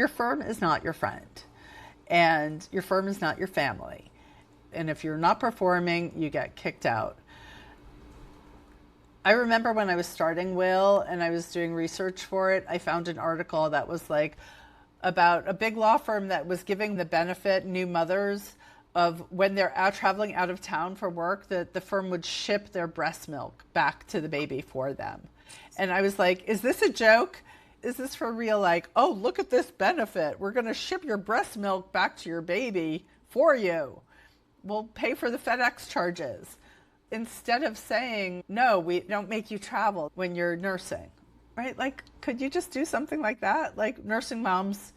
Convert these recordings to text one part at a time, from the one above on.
Your firm is not your friend, and your firm is not your family. And if you're not performing, you get kicked out. I remember when I was starting Will and I was doing research for it, I found an article that was like about a big law firm that was giving the benefit new mothers of when they're out traveling out of town for work, that the firm would ship their breast milk back to the baby for them. And I was like, is this a joke? Is this for real? Like, oh, look at this benefit. We're going to ship your breast milk back to your baby for you. We'll pay for the FedEx charges. Instead of saying, no, we don't make you travel when you're nursing, right? Like, could you just do something like that? Like, nursing moms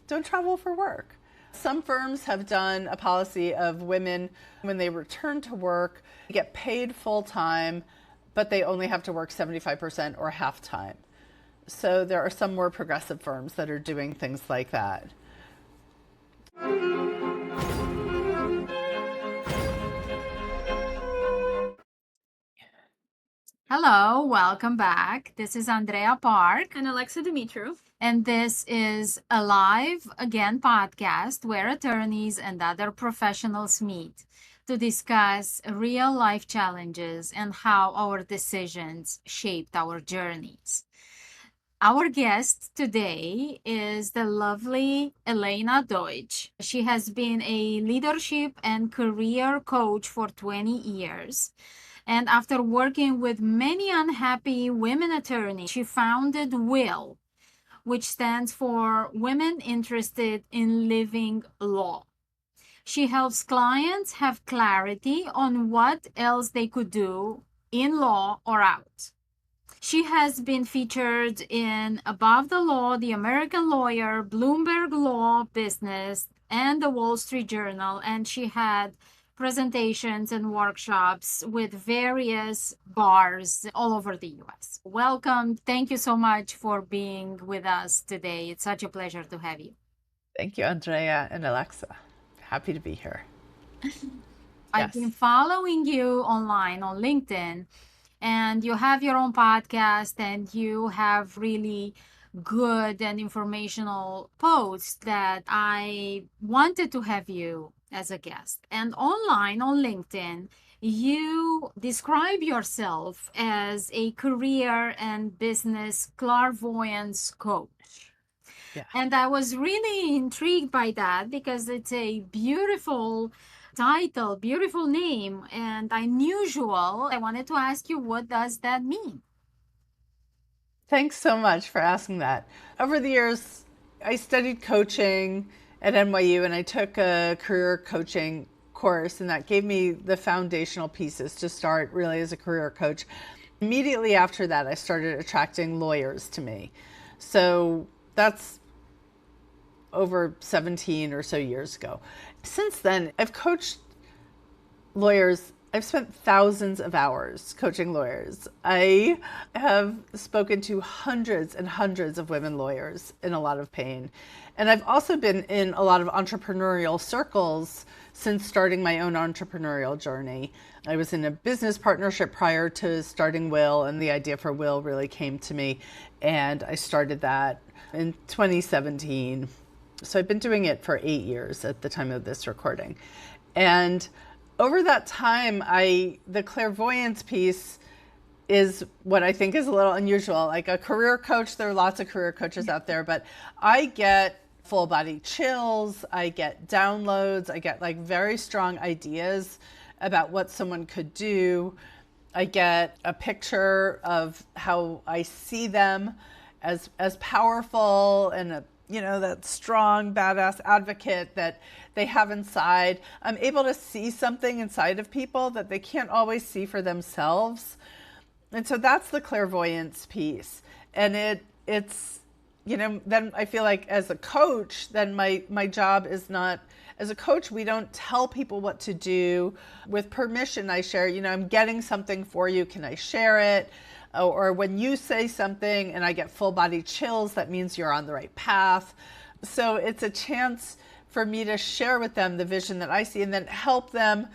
don't travel for work. Some firms have done a policy of women, when they return to work, get paid full time, but they only have to work 75% or half time. So there are some more progressive firms that are doing things like that. Hello, welcome back. This is Andreea Parc. And Alexa Dumitru. And this is a live again podcast where attorneys and other professionals meet to discuss real life challenges and how our decisions shaped our journeys. Our guest today is the lovely Elena Deutsch. She has been a leadership and career coach for 20 years. And after working with many unhappy women attorneys, she founded WILL, which stands for Women Interested in Living Law. She helps clients have clarity on what else they could do in law or out. She has been featured in Above the Law, The American Lawyer, Bloomberg Law Business, and the Wall Street Journal, and she had presentations and workshops with various bars all over the US. Welcome. Thank you so much for being with us today. It's such a pleasure to have you. Thank you, Andrea and Alexa. Happy to be here. I've been following you online on LinkedIn, and you have your own podcast and you have really good and informational posts that I wanted to have you as a guest. And online on LinkedIn, you describe yourself as a career and business clairvoyance coach. Yeah. And I was really intrigued by that because it's a beautiful title, beautiful name, and unusual. I wanted to ask you, what does that mean? Thanks so much for asking that. Over the years, I studied coaching at NYU and I took a career coaching course, and that gave me the foundational pieces to start really as a career coach. Immediately after that, I started attracting lawyers to me. So that's over 17 or so years ago. Since then, I've coached lawyers. I've spent thousands of hours coaching lawyers. I have spoken to hundreds and hundreds of women lawyers in a lot of pain. And I've also been in a lot of entrepreneurial circles since starting my own entrepreneurial journey. I was in a business partnership prior to starting WILL, and the idea for WILL really came to me. And I started that in 2017. So I've been doing it for 8 years at the time of this recording. And over that time, the clairvoyance piece is what I think is a little unusual. Like a career coach, there are lots of career coaches out there, but I get full body chills, I get downloads, I get like very strong ideas about what someone could do. I get a picture of how I see them as powerful and that strong, badass advocate that they have inside. I'm able to see something inside of people that they can't always see for themselves. And so that's the clairvoyance piece. And it's then I feel like as a coach, then my job is not, as a coach, we don't tell people what to do. With permission, I share, I'm getting something for you. Can I share it? Or when you say something and I get full body chills, that means you're on the right path. So it's a chance for me to share with them the vision that I see and then help them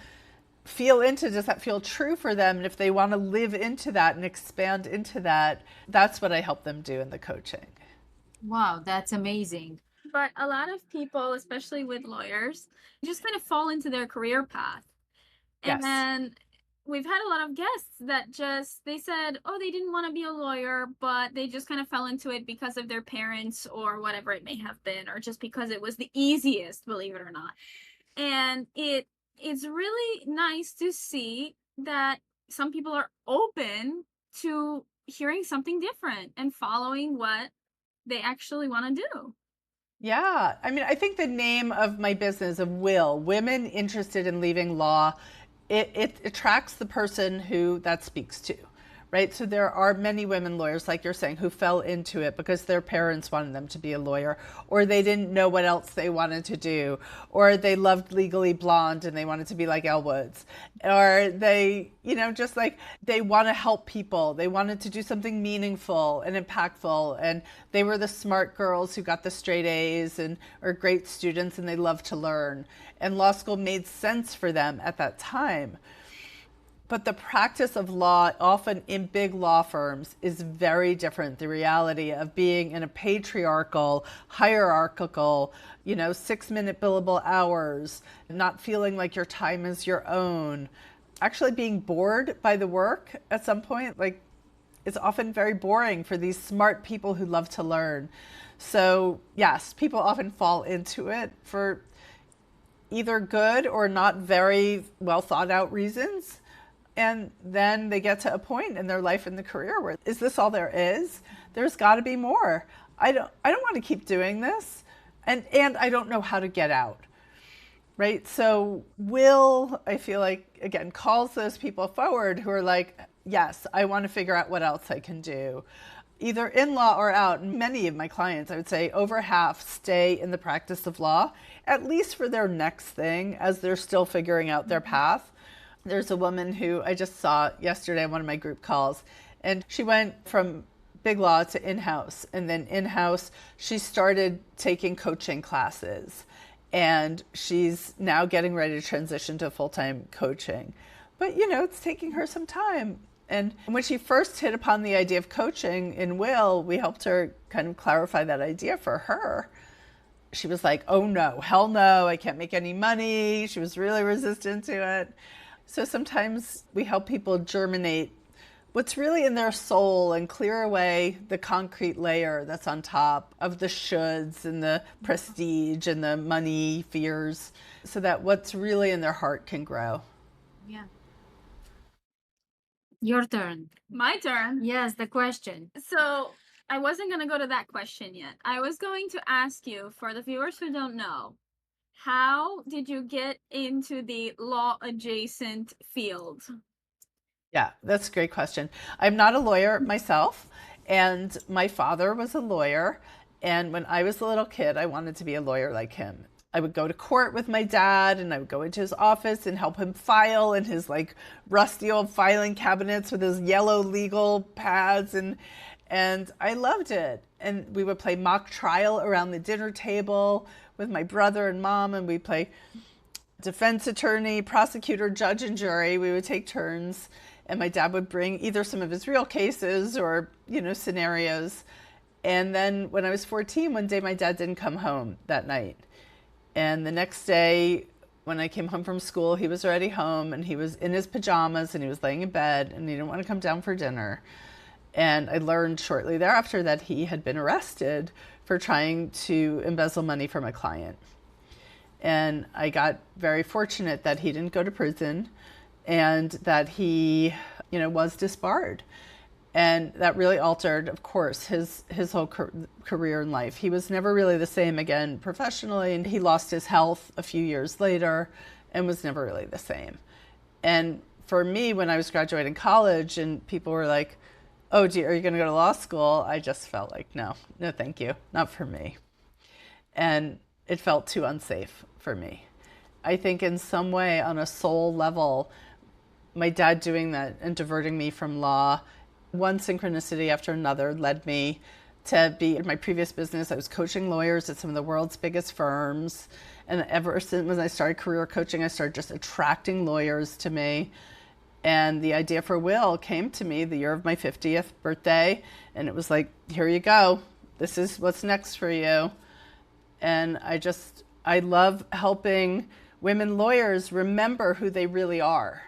feel into, does that feel true for them? And if they want to live into that and expand into that, that's what I help them do in the coaching. Wow, that's amazing. But a lot of people, especially with lawyers, just kind of fall into their career path. Yes. And we've had a lot of guests that just they said, oh, they didn't want to be a lawyer, but they just kind of fell into it because of their parents or whatever it may have been, or just because it was the easiest, believe it or not. And it's really nice to see that some people are open to hearing something different and following what they actually want to do. Yeah. I mean, I think the name of my business of Will, Women Interested in Leaving Law, it attracts the person who that speaks to, right? So there are many women lawyers, like you're saying, who fell into it because their parents wanted them to be a lawyer, or they didn't know what else they wanted to do, or they loved Legally Blonde and they wanted to be like Elle Woods, or they, just like they want to help people. They wanted to do something meaningful and impactful, and they were the smart girls who got the straight A's and are great students, and they love to learn. And law school made sense for them at that time. But the practice of law, often in big law firms, is very different. The reality of being in a patriarchal, hierarchical, 6-minute billable hours, not feeling like your time is your own, actually being bored by the work at some point, like it's often very boring for these smart people who love to learn. So, yes, people often fall into it for either good or not very well thought out reasons. And then they get to a point in their life in the career where, is this all there is? There's got to be more. I don't want to keep doing this, and I don't know how to get out. Right? So Will, I feel like, again, calls those people forward who are like, yes, I want to figure out what else I can do, either in law or out. Many of my clients, I would say over half, stay in the practice of law, at least for their next thing as they're still figuring out their path. There's a woman who I just saw yesterday on one of my group calls, and she went from big law to in-house, and then in-house she started taking coaching classes, and she's now getting ready to transition to full-time coaching. But it's taking her some time. And when she first hit upon the idea of coaching in Will, we helped her kind of clarify that idea for her. She was like, oh no, hell no, I can't make any money. She was really resistant to it. So sometimes we help people germinate what's really in their soul and clear away the concrete layer that's on top of the shoulds and the prestige and the money fears, so that what's really in their heart can grow. Yeah. Your turn. My turn. Yes, the question. So I wasn't going to go to that question yet. I was going to ask you, for the viewers who don't know, how did you get into the law adjacent field? Yeah, that's a great question. I'm not a lawyer myself, and my father was a lawyer. And when I was a little kid, I wanted to be a lawyer like him. I would go to court with my dad, and I would go into his office and help him file in his like rusty old filing cabinets with his yellow legal pads, and I loved it. And we would play mock trial around the dinner table with my brother and mom, and we play defense attorney, prosecutor, judge, and jury. We would take turns, and my dad would bring either some of his real cases or, scenarios. And then when I was 14, one day my dad didn't come home that night. And the next day, when I came home from school, he was already home, and he was in his pajamas, and he was laying in bed, and he didn't want to come down for dinner. And I learned shortly thereafter that he had been arrested for trying to embezzle money from a client. And I got very fortunate that he didn't go to prison, and that he, was disbarred. And that really altered, of course, his whole career in life. He was never really the same again professionally, and he lost his health a few years later and was never really the same. And for me, when I was graduating college and people were like, oh, are you going to go to law school? I just felt like, no, thank you, not for me. And it felt too unsafe for me. I think in some way, on a soul level, my dad doing that and diverting me from law, one synchronicity after another led me to be in my previous business. I was coaching lawyers at some of the world's biggest firms. And ever since when I started career coaching, I started just attracting lawyers to me. And the idea for Will came to me the year of my 50th birthday. And it was like, here you go. this is what's next for you. And I love helping women lawyers remember who they really are.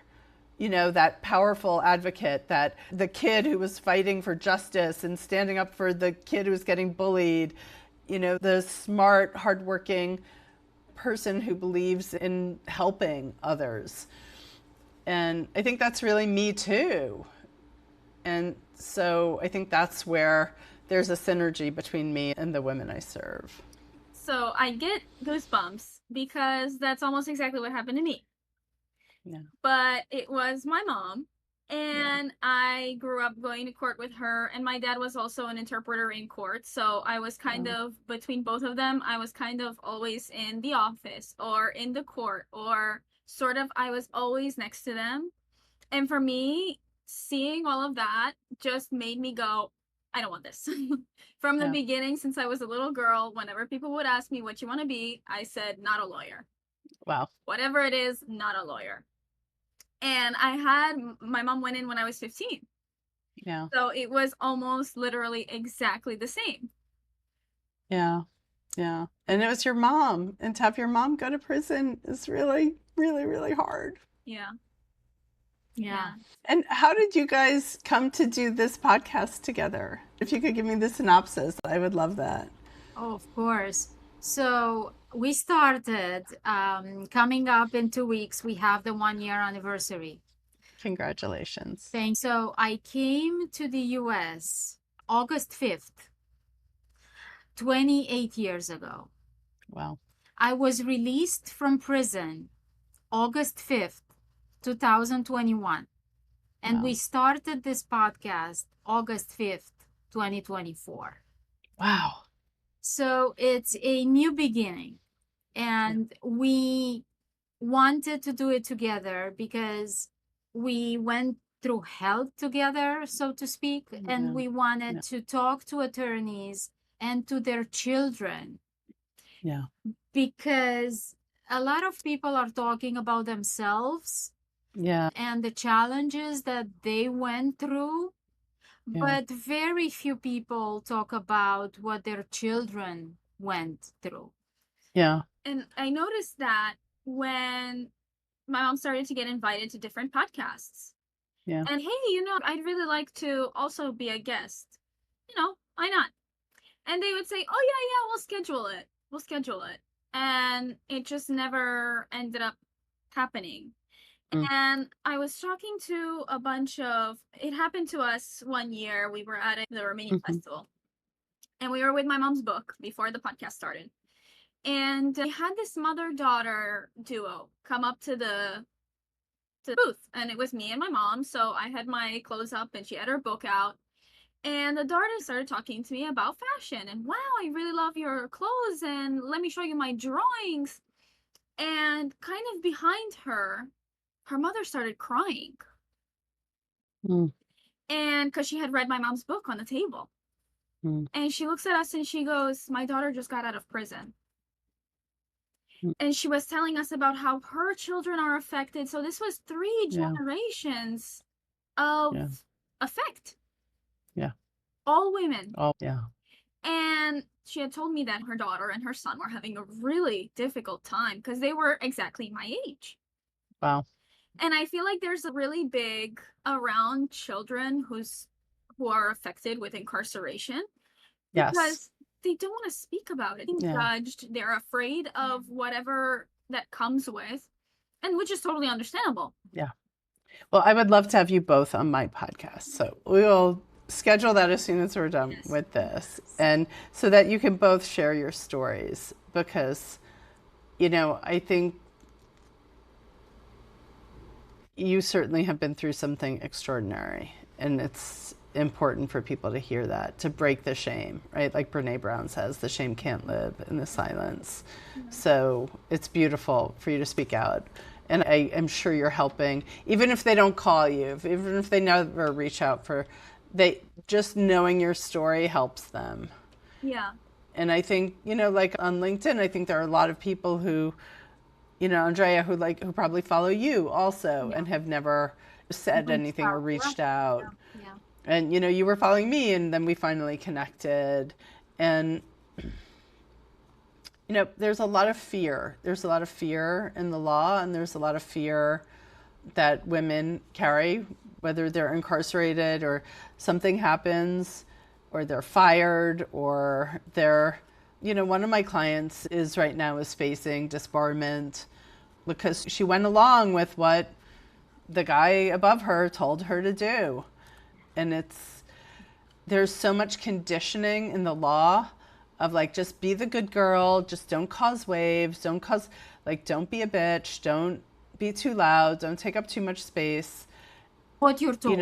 You know, that powerful advocate, that the kid who was fighting for justice and standing up for the kid who was getting bullied, you know, the smart, hardworking person who believes in helping others. And I think that's really me too. And so I think that's where there's a synergy between me and the women I serve. So I get goosebumps because that's almost exactly what happened to me. Yeah. But it was my mom, and I grew up going to court with her, and my dad was also an interpreter in court. So I was kind of between both of them. I was kind of always in the office or in the court, or sort of I was always next to them. And for me, seeing all of that just made me go, I don't want this. From the beginning, since I was a little girl, whenever people would ask me what you want to be, I said, not a lawyer. Wow. Whatever it is, not a lawyer. And I had, my mom went in when I was 15. Yeah. So it was almost literally exactly the same. Yeah. Yeah. And it was your mom. And to have your mom go to prison is really, really, really hard. Yeah. Yeah. And how did you guys come to do this podcast together? If you could give me the synopsis, I would love that. Oh, of course. So we started coming up in 2 weeks. We have the 1 year anniversary. Congratulations. Thanks. So I came to the US August 5th, 28 years ago. Wow. I was released from prison August 5th, 2021. And Wow. we started this podcast August 5th, 2024. Wow. So it's a new beginning. And we wanted to do it together because we went through hell together, so to speak. And we wanted to talk to attorneys and to their children. Yeah. Because a lot of people are talking about themselves and the challenges that they went through, but very few people talk about what their children went through. Yeah. And I noticed that when my mom started to get invited to different podcasts. Yeah. And hey, you know, I'd really like to also be a guest. You know, why not? And they would say, oh, yeah, we'll schedule it. We'll schedule it. And it just never ended up happening. And I was talking to a bunch of, it happened to us one year. We were at the Romanian festival. And we were with my mom's book before the podcast started. And I had this mother-daughter duo come up to the booth. And it was me and my mom. So I had my clothes up and she had her book out. And the daughter started talking to me about fashion. And wow, I really love your clothes. And let me show you my drawings. And kind of behind her, her mother started crying. And because she had read my mom's book on the table. And she looks at us and she goes, my daughter just got out of prison. And she was telling us about how her children are affected. So this was 3 generations of effect. Yeah. All women. Oh, yeah. And she had told me that her daughter and her son were having a really difficult time because they were exactly my age. Wow. And I feel like there's a really big around children who are affected with incarceration. Yes. Because they don't want to speak about it. They're judged. They're afraid of whatever that comes with, and which is totally understandable. Yeah. Well, I would love to have you both on my podcast. So we will schedule that as soon as we're done with this. And so that you can both share your stories because, you know, I think you certainly have been through something extraordinary, and it's important for people to hear that, to break the shame, right? Like Brene Brown says, the shame can't live in the silence. So it's beautiful for you to speak out. And I am sure you're helping, even if they don't call you, even if they never reach out just knowing your story helps them. Yeah. And I think, you know, like on LinkedIn, I think there are a lot of people who, you know, Andreea, who probably follow you also and have never said anything or reached out. And, you know, you were following me and then we finally connected. And, there's a lot of fear. There's a lot of fear in the law, and there's a lot of fear that women carry, whether they're incarcerated or something happens or they're fired or one of my clients is right now is facing disbarment because she went along with what the guy above her told her to do. And there's so much conditioning in the law of like, just be the good girl, just don't cause waves, don't be a bitch, don't be too loud, don't take up too much space. What you're told.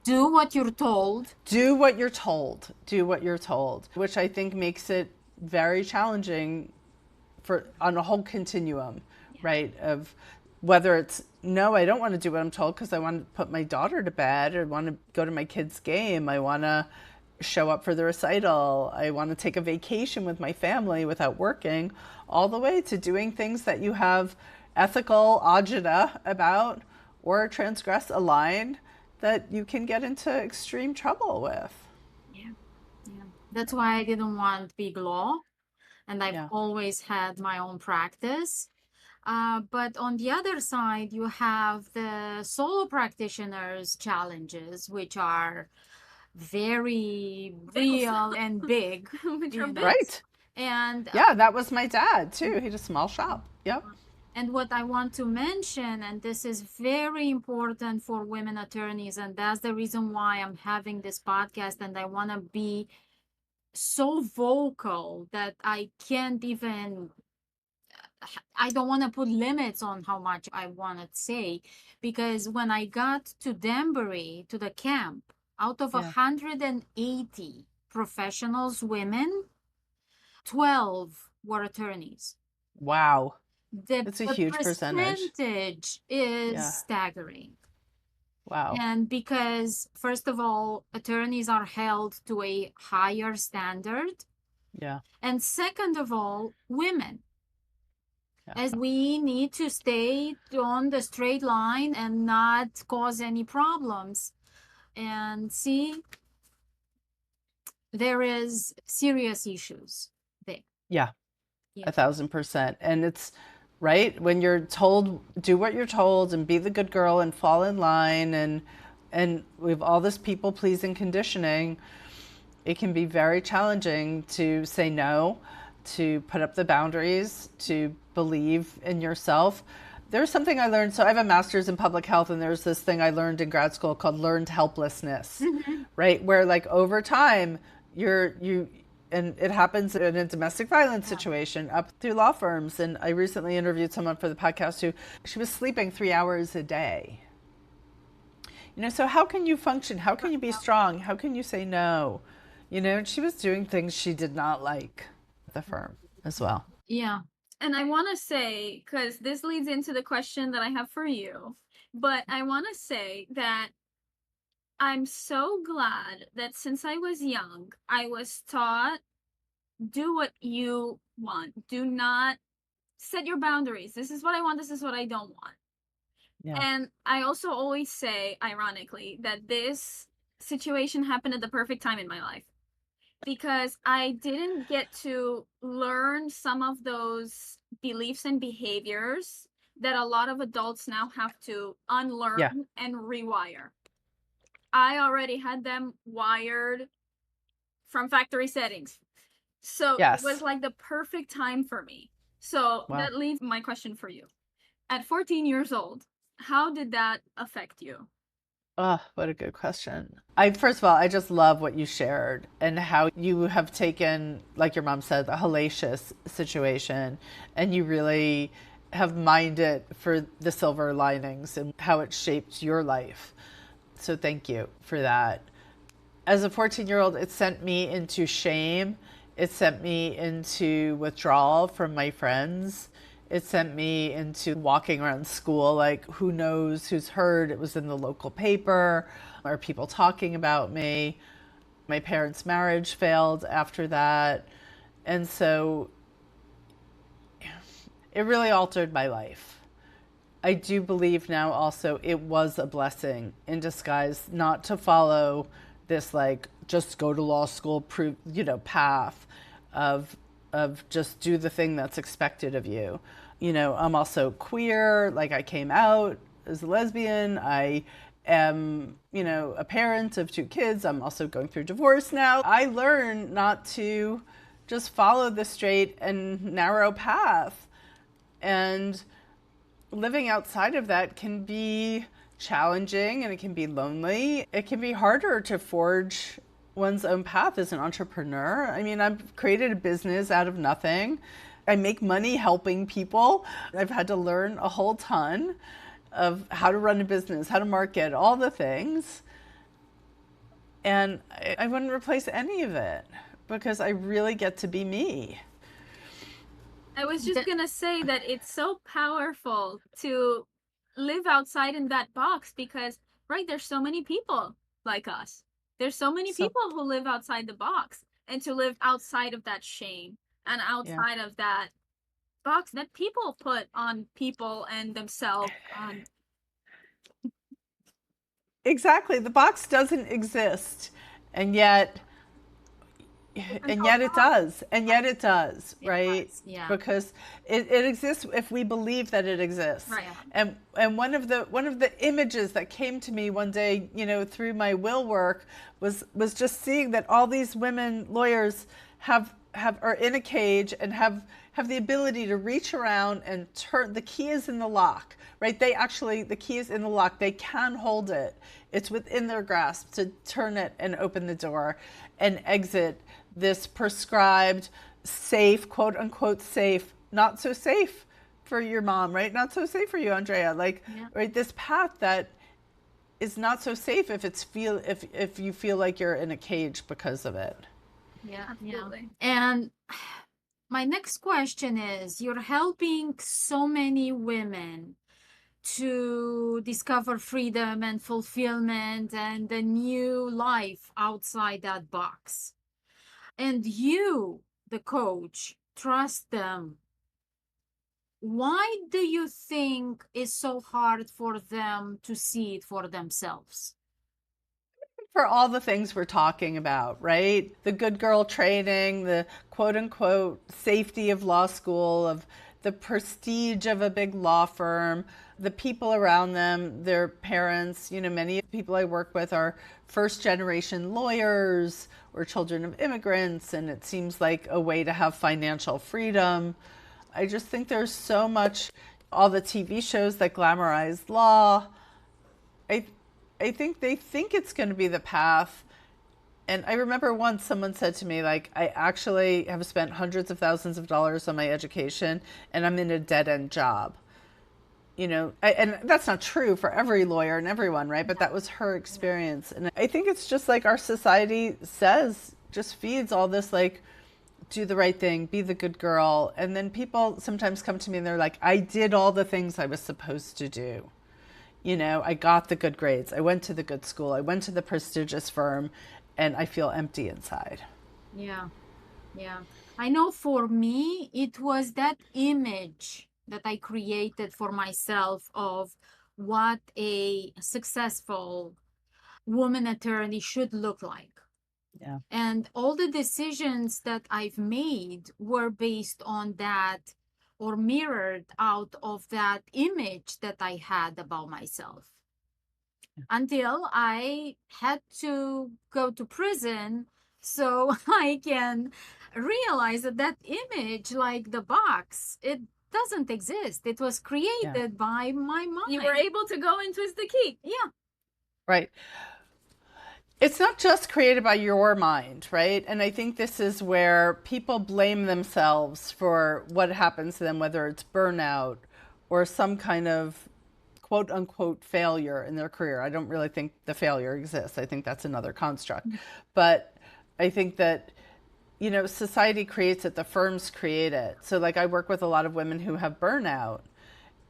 Do what you're told. Do what you're told. Do what you're told, which I think makes it very challenging on a whole continuum, right? Of whether it's, no, I don't want to do what I'm told because I want to put my daughter to bed, or want to go to my kid's game. I want to show up for the recital. I want to take a vacation with my family without working, all the way to doing things that you have ethical agita about or transgress a line that you can get into extreme trouble with. Yeah. That's why I didn't want big law, and I've always had my own practice. But on the other side, you have the solo practitioners' challenges, which are very real and big. Right. And that was my dad too. He had a small shop. Yep. And what I want to mention, and this is very important for women attorneys, and that's the reason why I'm having this podcast, and I want to be so vocal that I don't want to put limits on how much I want to say, because when I got to Danbury, to the camp, out of 180 professionals, women, 12 were attorneys. Wow. That's a huge percentage. The percentage is staggering. Wow. And because, first of all, attorneys are held to a higher standard. Yeah. And second of all, women. As we need to stay on the straight line and not cause any problems. And see, there is serious issues there. Yeah. 1,000%. And it's right when you're told, do what you're told and be the good girl and fall in line, and we have all this people pleasing conditioning. It can be very challenging to say no, to put up the boundaries, to believe in yourself. There's something I learned. So I have a master's in public health, and there's this thing I learned in grad school called learned helplessness, right? Where like over time, and it happens in a domestic violence situation up through law firms. And I recently interviewed someone for the podcast she was sleeping 3 hours a day. So how can you function? How can you be strong? How can you say no? And she was doing things she did not like at the firm as well. Yeah. And I want to say, because this leads into the question that I have for you, but I want to say that I'm so glad that since I was young, I was taught, do what you want. Do not set your boundaries. This is what I want. This is what I don't want. Yeah. And I also always say, ironically, that this situation happened at the perfect time in my life, because I didn't get to learn some of those beliefs and behaviors that a lot of adults now have to unlearn and rewire. I already had them wired from factory settings. So it was like the perfect time for me. So that leaves my question for you. At 14 years old, how did that affect you? Oh, what a good question. First of all, I just love what you shared and how you have taken, like your mom said, the hellacious situation, and you really have mined it for the silver linings and how it shaped your life. So thank you for that. As a 14-year-old, it sent me into shame. It sent me into withdrawal from my friends. It sent me into walking around school like, who knows, who's heard, it was in the local paper, are people talking about me? My parents' marriage failed after that. And so it really altered my life. I do believe now also it was a blessing in disguise not to follow this like just go to law school, prove, path of just do the thing that's expected of you. I'm also queer, like I came out as a lesbian. I am, a parent of 2 kids. I'm also going through divorce now. I learned not to just follow the straight and narrow path. And living outside of that can be challenging and it can be lonely. It can be harder to forge one's own path as an entrepreneur. I mean, I've created a business out of nothing. I make money helping people. I've had to learn a whole ton of how to run a business, how to market, all the things. And I wouldn't replace any of it because I really get to be me. I was just gonna say that it's so powerful to live outside in that box because, right, there's so many people like us. There's so many people who live outside the box, and to live outside of that shame and outside of that box that people put on people and themselves. Exactly. The box doesn't exist. And yet it does. And yet it does, right? Yeah. Because it exists if we believe that it exists. Right. And one of the images that came to me one day, through my will work was just seeing that all these women lawyers are in a cage and have the ability to reach around and turn. The key is in the lock, right? The key is in the lock. They can hold it. It's within their grasp to turn it and open the door and exit this prescribed, safe, quote unquote safe, not so safe for your mom, right? Not so safe for you, Andreea. Right, this path that is not so safe if you feel like you're in a cage because of it. Yeah, Absolutely. And my next question is, you're helping so many women to discover freedom and fulfillment and a new life outside that box. And you, the coach, trust them. Why do you think it's so hard for them to see it for themselves? For all the things we're talking about, right? The good girl training, the quote unquote safety of law school, of the prestige of a big law firm, the people around them, their parents. Many people I work with are first generation lawyers or children of immigrants, and it seems like a way to have financial freedom. I just think there's so much, all the TV shows that glamorize law. I think they think it's going to be the path. And I remember once someone said to me, like, I actually have spent hundreds of thousands of dollars on my education and I'm in a dead-end job. And that's not true for every lawyer and everyone, right? But that was her experience. And I think it's just like our society says, just feeds all this, like, do the right thing, be the good girl. And then people sometimes come to me and they're like, I did all the things I was supposed to do. I got the good grades. I went to the good school. I went to the prestigious firm, and I feel empty inside. Yeah. I know for me, it was that image that I created for myself of what a successful woman attorney should look like. Yeah. And all the decisions that I've made were based on that, or mirrored out of that image that I had about myself. Until I had to go to prison so I can realize that image, like the box, it doesn't exist. It was created by my mind. You were able to go and twist the key. Yeah. Right. It's not just created by your mind, right? And I think this is where people blame themselves for what happens to them, whether it's burnout or some kind of quote unquote failure in their career. I don't really think the failure exists. I think that's another construct. But I think that, society creates it, the firms create it. So like I work with a lot of women who have burnout,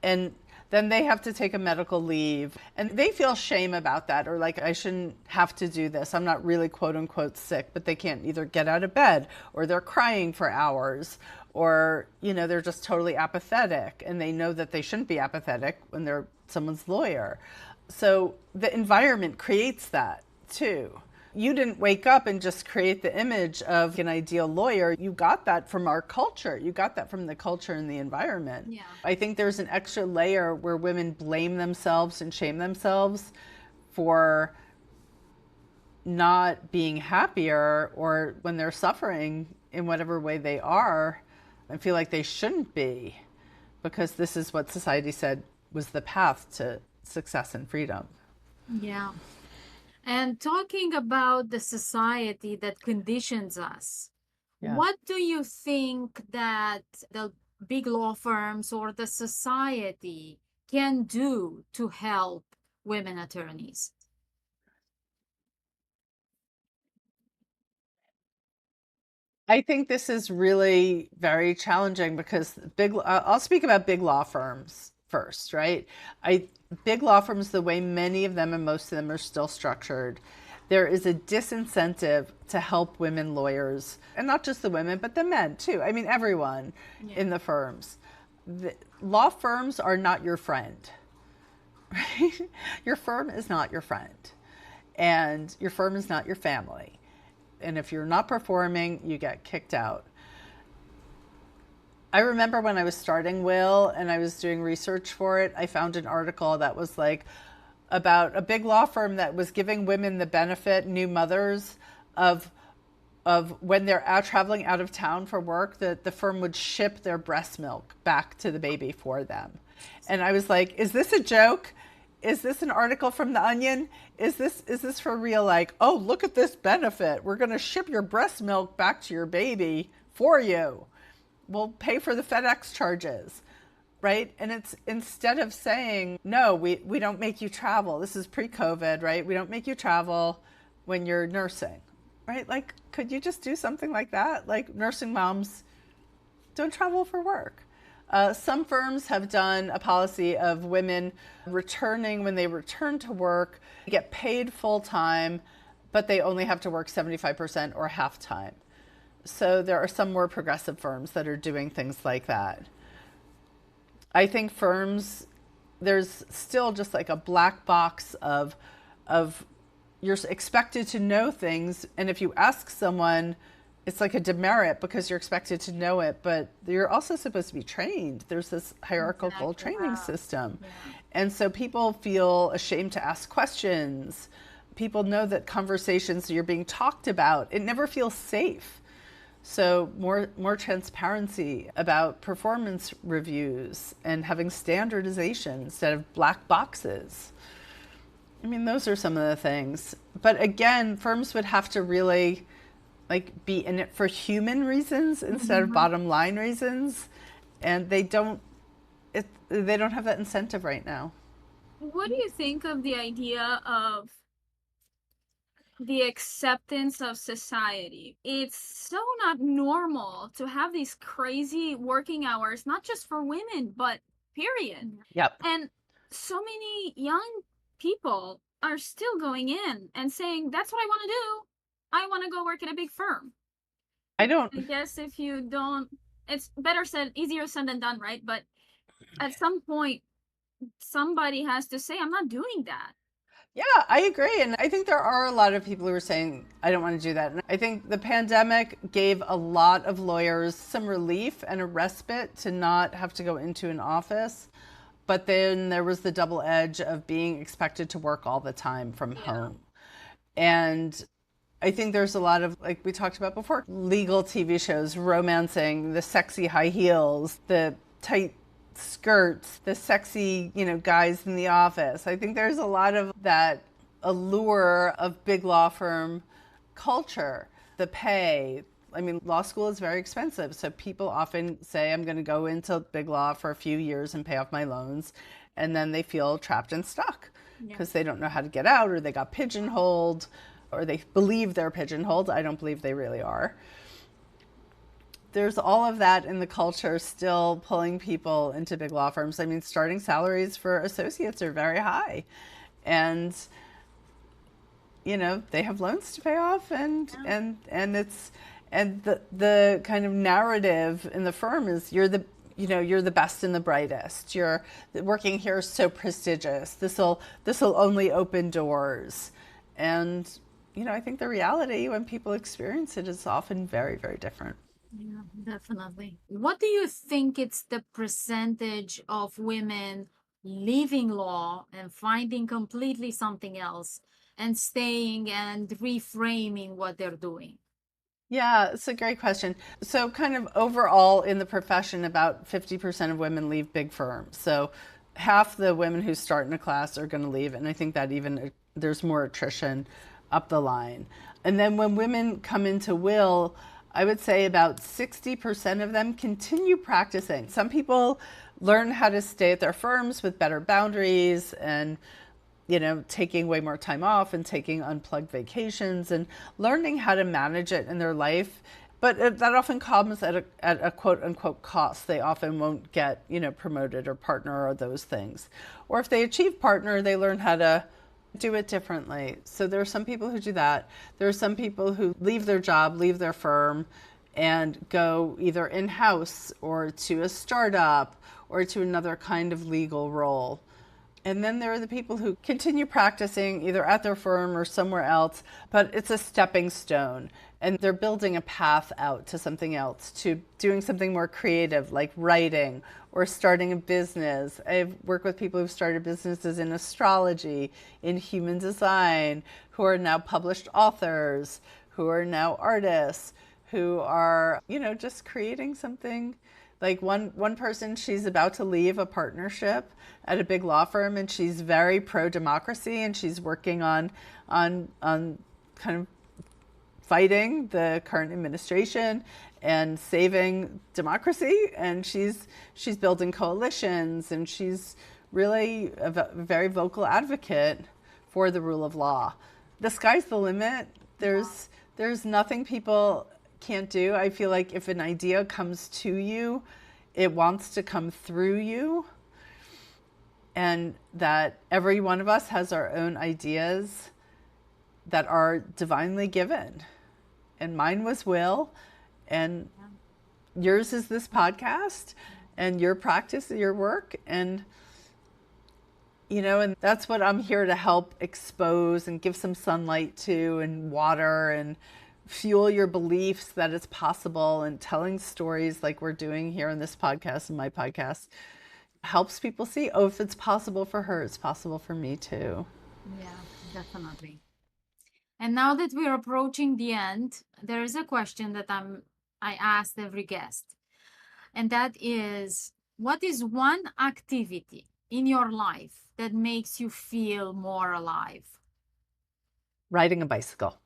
and then they have to take a medical leave and they feel shame about that, or like, I shouldn't have to do this. I'm not really quote unquote sick, but they can't either get out of bed, or they're crying for hours, or, they're just totally apathetic, and they know that they shouldn't be apathetic when they're someone's lawyer. So the environment creates that too. you didn't wake up and just create the image of an ideal lawyer. You got that from our culture. You got that from the culture and the environment. Yeah. I think there's an extra layer where women blame themselves and shame themselves for not being happier, or when they're suffering in whatever way they are and feel like they shouldn't be, because this is what society said was the path to success and freedom. Yeah. And talking about the society that conditions us, Yeah. what do you think that the big law firms or the society can do to help women attorneys? I think this is really very challenging because I'll speak about big law firms first, right? Big law firms, the way many of them and most of them are still structured, there is a disincentive to help women lawyers, and not just the women, but the men too. I mean, everyone in the firms. Law firms are not your friend, right? Your firm is not your friend, and your firm is not your family. And if you're not performing, you get kicked out. I remember when I was starting Will and I was doing research for it, I found an article that was like about a big law firm that was giving women the benefit, new mothers, of when they're out traveling out of town for work, that the firm would ship their breast milk back to the baby for them. And I was like, is this a joke? Is this an article from The Onion? Is this for real? Like, oh, look at this benefit. We're going to ship your breast milk back to your baby for you. We'll pay for the FedEx charges, right? And it's, instead of saying, no, we don't make you travel. This is pre-COVID, right? We don't make you travel when you're nursing, right? Like, could you just do something like that? Like, nursing moms don't travel for work. Some firms have done a policy of women returning, when they return to work, get paid full time, but they only have to work 75% or half time. So there are some more progressive firms that are doing things like that. I think firms, there's still just like a black box of you're expected to know things, and if you ask someone, it's like a demerit because you're expected to know it, but you're also supposed to be trained. There's this hierarchical training system. Yeah. And so people feel ashamed to ask questions. People know that conversations, you're being talked about. It never feels safe. So more transparency about performance reviews and having standardization instead of black boxes. I mean, those are some of the things. But again, firms would have to really be in it for human reasons instead of bottom line reasons, and they don't have that incentive right now. What do you think of the idea of the acceptance of society? It's so not normal to have these crazy working hours, not just for women, but period. Yep. And so many young people are still going in and saying, that's what I want to do. I want to go work at a big firm. I guess if you don't, it's easier said than done, right? But at some point, somebody has to say, I'm not doing that. Yeah, I agree. And I think there are a lot of people who are saying, I don't want to do that. And I think the pandemic gave a lot of lawyers some relief and a respite to not have to go into an office. But then there was the double edge of being expected to work all the time from home. And I think there's a lot of, like we talked about before, legal TV shows, romancing, the sexy high heels, the tight skirts, the sexy, guys in the office. I think there's a lot of that allure of big law firm culture. The pay. I mean, law school is very expensive. So people often say, I'm going to go into big law for a few years and pay off my loans. And then they feel trapped and stuck because they don't know how to get out, or they got pigeonholed, or they believe they're pigeonholed. I don't believe they really are. There's all of that in the culture still pulling people into big law firms. I mean, starting salaries for associates are very high. And, they have loans to pay off, and the kind of narrative in the firm is you're the best and the brightest. You're working here is so prestigious. This'll only open doors. And I think the reality when people experience it is often very, very different. Yeah, definitely. What do you think it's the percentage of women leaving law and finding completely something else and staying and reframing what they're doing? Yeah, it's a great question. So, kind of overall in the profession, about 50% of women leave big firms. So, half the women who start in a class are going to leave. And I think that even there's more attrition up the line. And then when women come into will, I would say about 60% of them continue practicing. Some people learn how to stay at their firms with better boundaries and taking way more time off and taking unplugged vacations and learning how to manage it in their life. But that often comes at a quote unquote cost. They often won't get, promoted or partner or those things. Or if they achieve partner, they learn how to do it differently. So there are some people who do that. There are some people who leave their job, leave their firm, and go either in-house or to a startup or to another kind of legal role. And then there are the people who continue practicing either at their firm or somewhere else, but it's a stepping stone. And they're building a path out to something else, to doing something more creative like writing or starting a business. I've worked with people who've started businesses in astrology, in human design, who are now published authors, who are now artists, who are, just creating something. Like one person, she's about to leave a partnership at a big law firm, and she's very pro-democracy, and she's working on kind of fighting the current administration and saving democracy. And she's building coalitions, and she's really a very vocal advocate for the rule of law. The sky's the limit. There's nothing people can't do. I feel like if an idea comes to you, it wants to come through you, and that every one of us has our own ideas that are divinely given. And mine was Will, and yours is this podcast, and your practice, your work, and and that's what I'm here to help expose and give some sunlight to and water and fuel your beliefs that it's possible. And telling stories like we're doing here on this podcast and my podcast helps people see, oh, if it's possible for her, it's possible for me too. Yeah, definitely. And now that we're approaching the end, there is a question that I asked every guest. And that is, what is one activity in your life that makes you feel more alive? Riding a bicycle.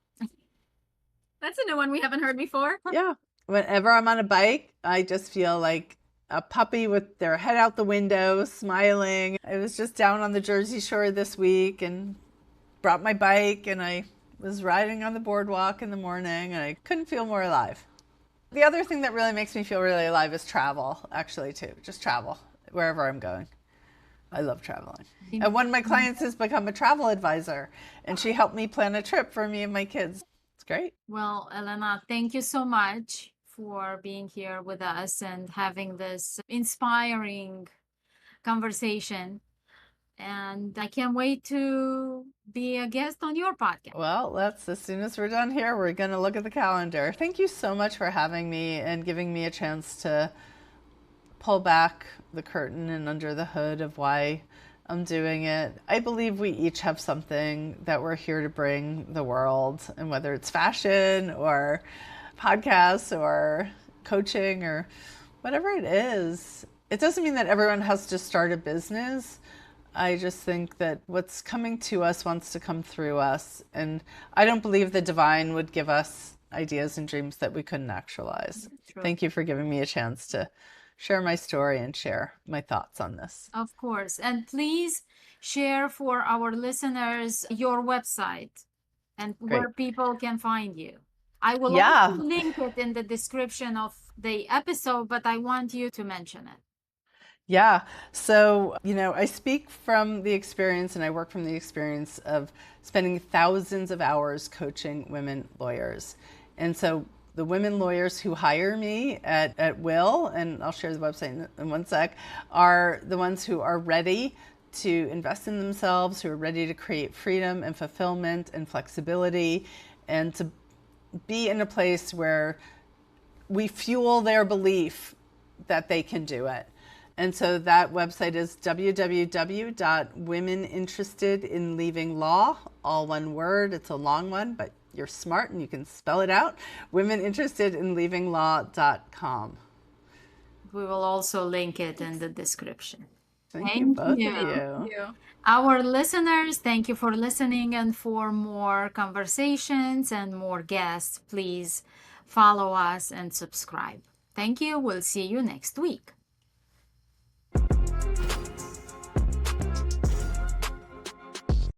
That's a new one we haven't heard before. Yeah. Whenever I'm on a bike, I just feel like a puppy with their head out the window, smiling. I was just down on the Jersey Shore this week and brought my bike, and I was riding on the boardwalk in the morning, and I couldn't feel more alive. The other thing that really makes me feel really alive is travel, actually, too. Just travel, wherever I'm going. I love traveling. And one of my clients has become a travel advisor, and she helped me plan a trip for me and my kids. It's great. Well, Elena, thank you so much for being here with us and having this inspiring conversation. And I can't wait to be a guest on your podcast. Well, as soon as we're done here, we're going to look at the calendar. Thank you so much for having me and giving me a chance to pull back the curtain and under the hood of why I'm doing it. I believe we each have something that we're here to bring the world, and whether it's fashion or podcasts or coaching or whatever it is, it doesn't mean that everyone has to start a business. I just think that what's coming to us wants to come through us. And I don't believe the divine would give us ideas and dreams that we couldn't actualize. True. Thank you for giving me a chance to share my story and share my thoughts on this. Of course. And please share for our listeners your website and where people can find you. I will also link it in the description of the episode, but I want you to mention it. Yeah. So, I speak from the experience, and I work from the experience of spending thousands of hours coaching women lawyers. And so the women lawyers who hire me at will, and I'll share the website in one sec, are the ones who are ready to invest in themselves, who are ready to create freedom and fulfillment and flexibility, and to be in a place where we fuel their belief that they can do it. And so that website is www.womeninterestedinleavinglaw, all one word. It's a long one, but you're smart and you can spell it out. womeninterestedinleavinglaw.com. We will also link it in the description. Thank you, both of you. Thank you. Our listeners, thank you for listening. And for more conversations and more guests, please follow us and subscribe. Thank you. We'll see you next week.